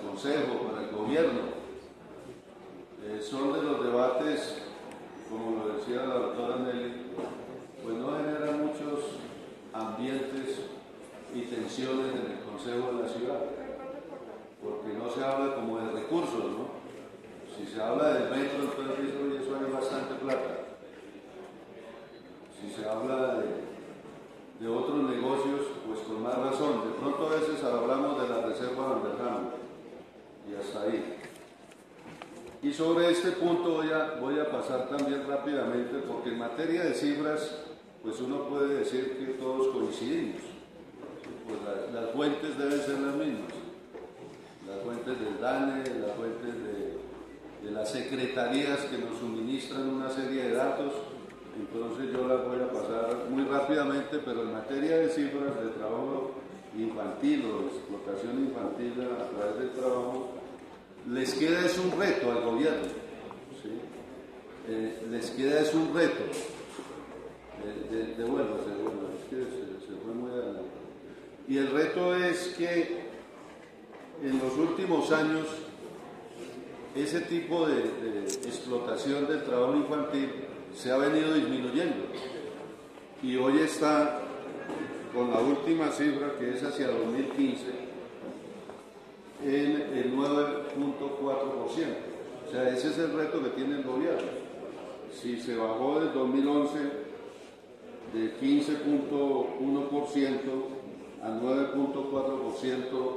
Consejo, para el Gobierno. Son de los debates, como lo decía la doctora Nelly, pues no generan muchos ambientes y tensiones en el Consejo de la Ciudad, porque no se habla como de recursos, ¿no? Si se habla del metro, entonces dice, eso hay bastante plata. Si se habla de otros negocios, pues con más razón. De pronto a veces hablamos de la reserva Vanderham y hasta ahí. Y sobre este punto voy a pasar también rápidamente, porque en materia de cifras, pues uno puede decir que todos coincidimos. Pues las fuentes deben ser las mismas. Las fuentes del DANE, las fuentes de las secretarías que nos suministran una serie de datos. Entonces yo las voy a pasar muy rápidamente, pero en materia de cifras de trabajo infantil o de explotación infantil a través del trabajo, les queda es un reto al gobierno, ¿sí? Les queda es un reto. Devuélvase, es que se fue muy adelante. Y el reto es que en los últimos años ese tipo de explotación del trabajo infantil se ha venido disminuyendo y hoy está con la última cifra, que es hacia 2015, en el 9.4%. O sea, ese es el reto que tiene el gobierno. Si se bajó del 2011 de 15.1% a 9.4%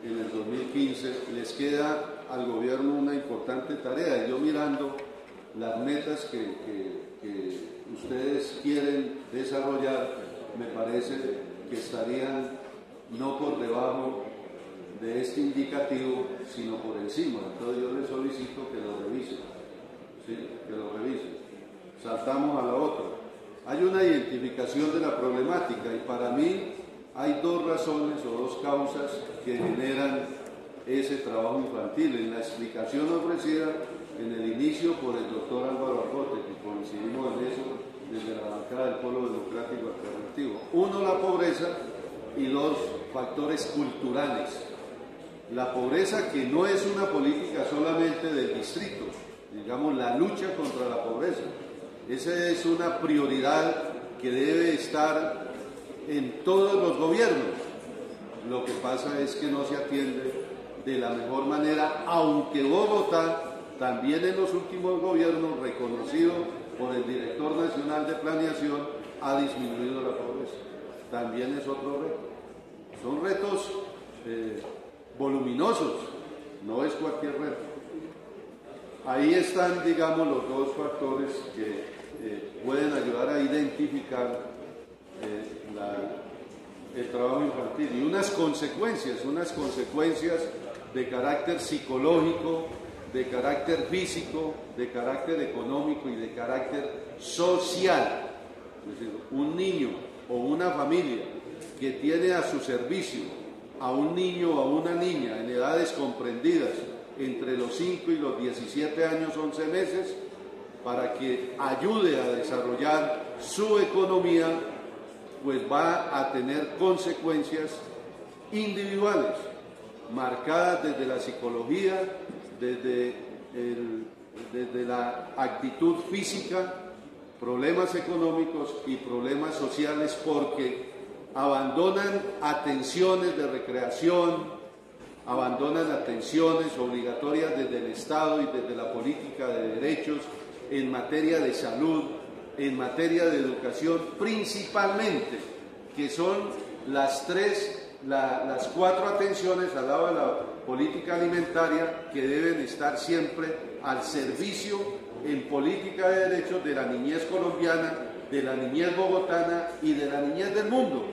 en el 2015, les queda al gobierno una importante tarea. Yo mirando las metas que ustedes quieren desarrollar, me parece que estarían no por debajo de este indicativo, sino por encima. Entonces yo les solicito que lo revisen, ¿sí? Que lo revisen. Saltamos a la otra. Hay una identificación de la problemática y para mí hay dos razones o dos causas que generan ese trabajo infantil. En la explicación ofrecida en el inicio por el doctor Álvaro Argote, que coincidimos en eso desde la bancada del Polo Democrático Alternativo. Uno, la pobreza, y dos, factores culturales. La pobreza, que no es una política solamente del distrito, digamos, la lucha contra la pobreza. Esa es una prioridad que debe estar en todos los gobiernos. Lo que pasa es que no se atiende de la mejor manera, aunque Bogotá también en los últimos gobiernos, reconocido por el director nacional de planeación, ha disminuido la pobreza. También es otro reto. Son retos voluminosos, no es cualquier reto. Ahí están, digamos, los dos factores que pueden ayudar a identificar el trabajo infantil y unas consecuencias de carácter psicológico, de carácter físico, de carácter económico y de carácter social. Es decir, un niño o una familia que tiene a su servicio a un niño o a una niña en edades comprendidas entre los 5 y los 17 años, 11 meses, para que ayude a desarrollar su economía, pues va a tener consecuencias individuales, marcadas desde la psicología, desde la actitud física, problemas económicos y problemas sociales, porque abandonan atenciones de recreación, abandonan atenciones obligatorias desde el Estado y desde la política de derechos en materia de salud, en materia de educación, principalmente, que son las cuatro atenciones al lado de la política alimentaria que deben estar siempre al servicio en política de derechos de la niñez colombiana, de la niñez bogotana y de la niñez del mundo.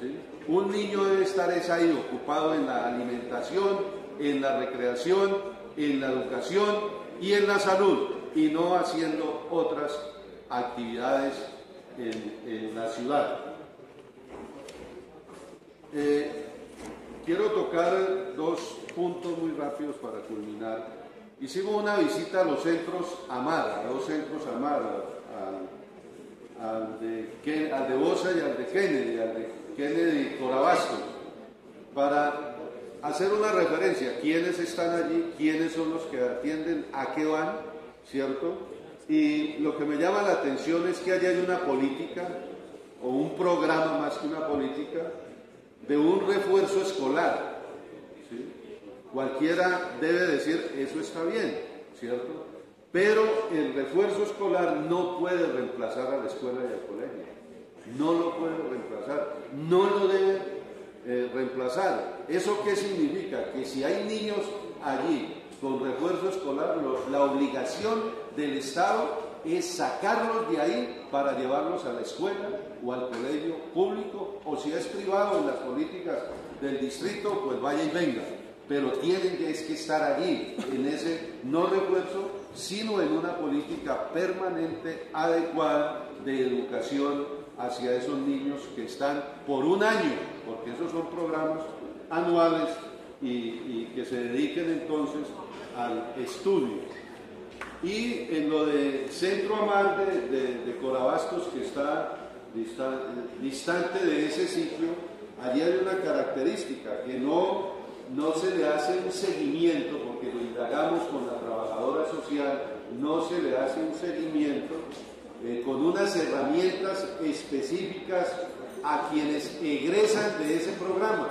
¿Sí? Un niño debe estar ahí ocupado en la alimentación, en la recreación, en la educación y en la salud, y no haciendo otras actividades en la ciudad. Quiero tocar dos puntos muy rápidos para culminar. Hicimos una visita a los centros Amara, al de Bosa y al de Kennedy, Corabastos, para hacer una referencia, quiénes están allí, quiénes son los que atienden, a qué van, ¿cierto? Y lo que me llama la atención es que allí hay una política, o un programa más que una política, de un refuerzo escolar, ¿sí? Cualquiera debe decir, eso está bien, ¿cierto? Pero el refuerzo escolar no puede reemplazar a la escuela y al colegio. No lo puede reemplazar, no lo debe reemplazar. ¿Eso qué significa? Que si hay niños allí con refuerzo escolar, la obligación del Estado es sacarlos de ahí para llevarlos a la escuela o al colegio público, o si es privado en las políticas del distrito, pues vaya y venga. Pero tienen que estar allí, en ese no refuerzo, sino en una política permanente, adecuada, de educación hacia esos niños que están por un año, porque esos son programas anuales y que se dediquen entonces al estudio. Y en lo de Centro Amar de Corabastos, que está distante de ese sitio, allí hay una característica, que no se le hace un seguimiento, porque lo indagamos con la trabajadora social, no se le hace un seguimiento con unas herramientas específicas a quienes egresan de ese programa,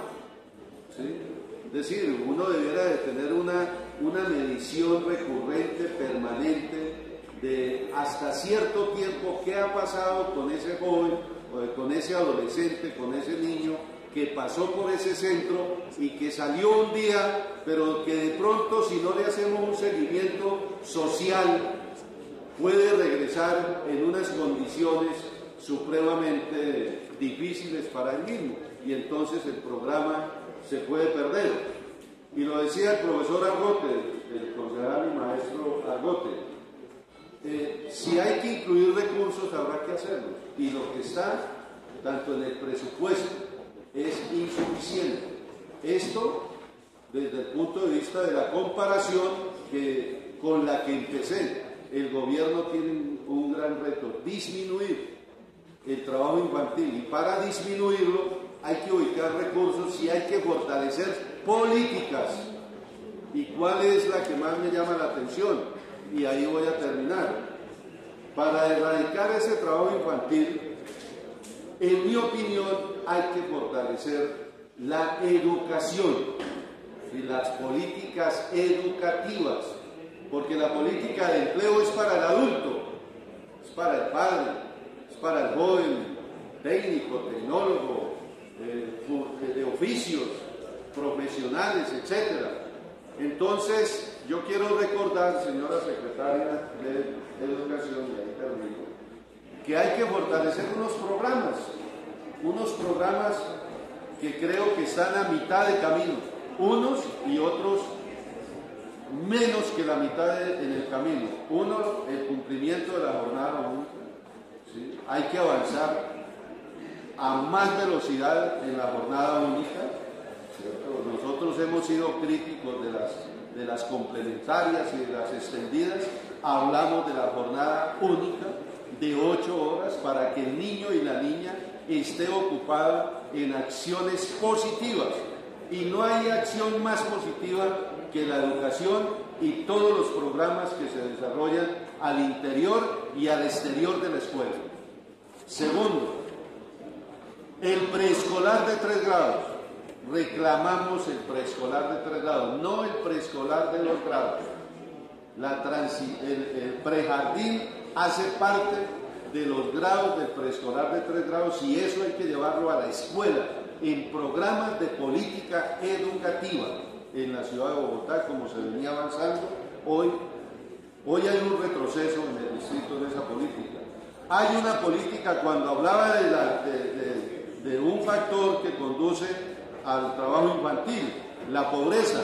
¿sí? Es decir, uno debiera de tener una medición recurrente, permanente, de hasta cierto tiempo qué ha pasado con ese joven, o con ese adolescente, con ese niño que pasó por ese centro y que salió un día, pero que de pronto, si no le hacemos un seguimiento social, puede regresar en unas condiciones supremamente difíciles para él mismo, y entonces el programa se puede perder. Y lo decía el profesor Argote, el concejal y maestro Argote, si hay que incluir recursos habrá que hacerlo, y lo que está tanto en el presupuesto es insuficiente. Esto desde el punto de vista de la comparación con la que empecé. El gobierno tiene un gran reto: disminuir el trabajo infantil, y para disminuirlo hay que ubicar recursos y hay que fortalecer políticas. ¿Y cuál es la que más me llama la atención? Y ahí voy a terminar. Para erradicar ese trabajo infantil, en mi opinión, hay que fortalecer la educación y las políticas educativas, porque la política de empleo es para el adulto, es para el padre, es para el joven, técnico, tecnólogo, de oficios, profesionales, etc. Entonces, yo quiero recordar, señora secretaria de Educación, y ahí termino, que hay que fortalecer unos programas que creo que están a mitad de camino, unos y otros menos que la mitad en el camino. Uno, el cumplimiento de la jornada única, ¿sí? Hay que avanzar a más velocidad en la jornada única, ¿cierto? Nosotros hemos sido críticos de las complementarias y de las extendidas. Hablamos de la jornada única de 8 horas para que el niño y la niña esté ocupada en acciones positivas, y no hay acción más positiva que la educación y todos los programas que se desarrollan al interior y al exterior de la escuela. Segundo, el preescolar de 3 grados. Reclamamos el preescolar de 3 grados, no el preescolar de 2 grados. El prejardín hace parte de los grados del preescolar de 3 grados, y eso hay que llevarlo a la escuela en programas de política educativa en la ciudad de Bogotá, como se venía avanzando. Hoy hay un retroceso en el distrito de esa política. Hay una política, cuando hablaba de un factor que conduce al trabajo infantil, la pobreza.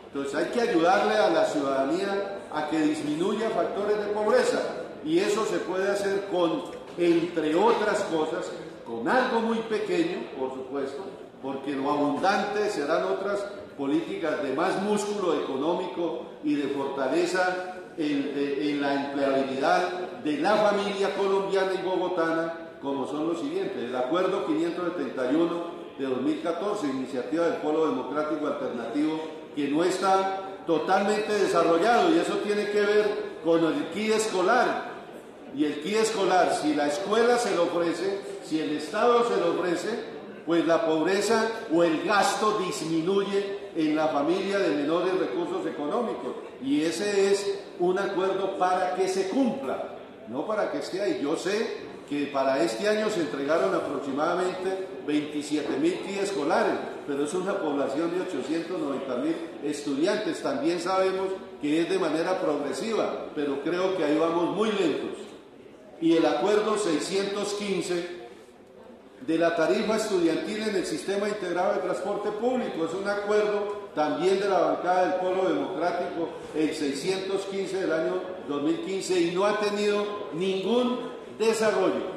Entonces hay que ayudarle a la ciudadanía a que disminuya factores de pobreza, y eso se puede hacer con, entre otras cosas, con algo muy pequeño, por supuesto, porque lo abundante serán otras políticas de más músculo económico y de fortaleza en la empleabilidad de la familia colombiana y bogotana, como son los siguientes: el acuerdo 571 de 2014, iniciativa del Polo Democrático Alternativo, que no está totalmente desarrollado, y eso tiene que ver con el kit escolar. Y el kit escolar, si la escuela se lo ofrece, si el Estado se lo ofrece, pues la pobreza o el gasto disminuye en la familia de menores recursos económicos. Y ese es un acuerdo para que se cumpla, no para que esté ahí. Yo sé que para este año se entregaron aproximadamente 27.000 kits escolares, pero es una población de 890.000 estudiantes. También sabemos que es de manera progresiva, pero creo que ahí vamos muy lentos. Y el acuerdo 615 de la tarifa estudiantil en el sistema integrado de transporte público, es un acuerdo también de la bancada del Polo Democrático, el 615 del año 2015, y no ha tenido ningún desarrollo.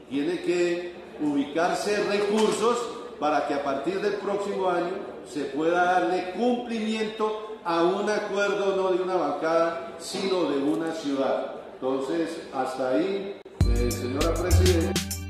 Tiene que ubicarse recursos para que a partir del próximo año se pueda darle cumplimiento a un acuerdo no de una bancada, sino de una ciudad. Entonces, hasta ahí, señora Presidenta.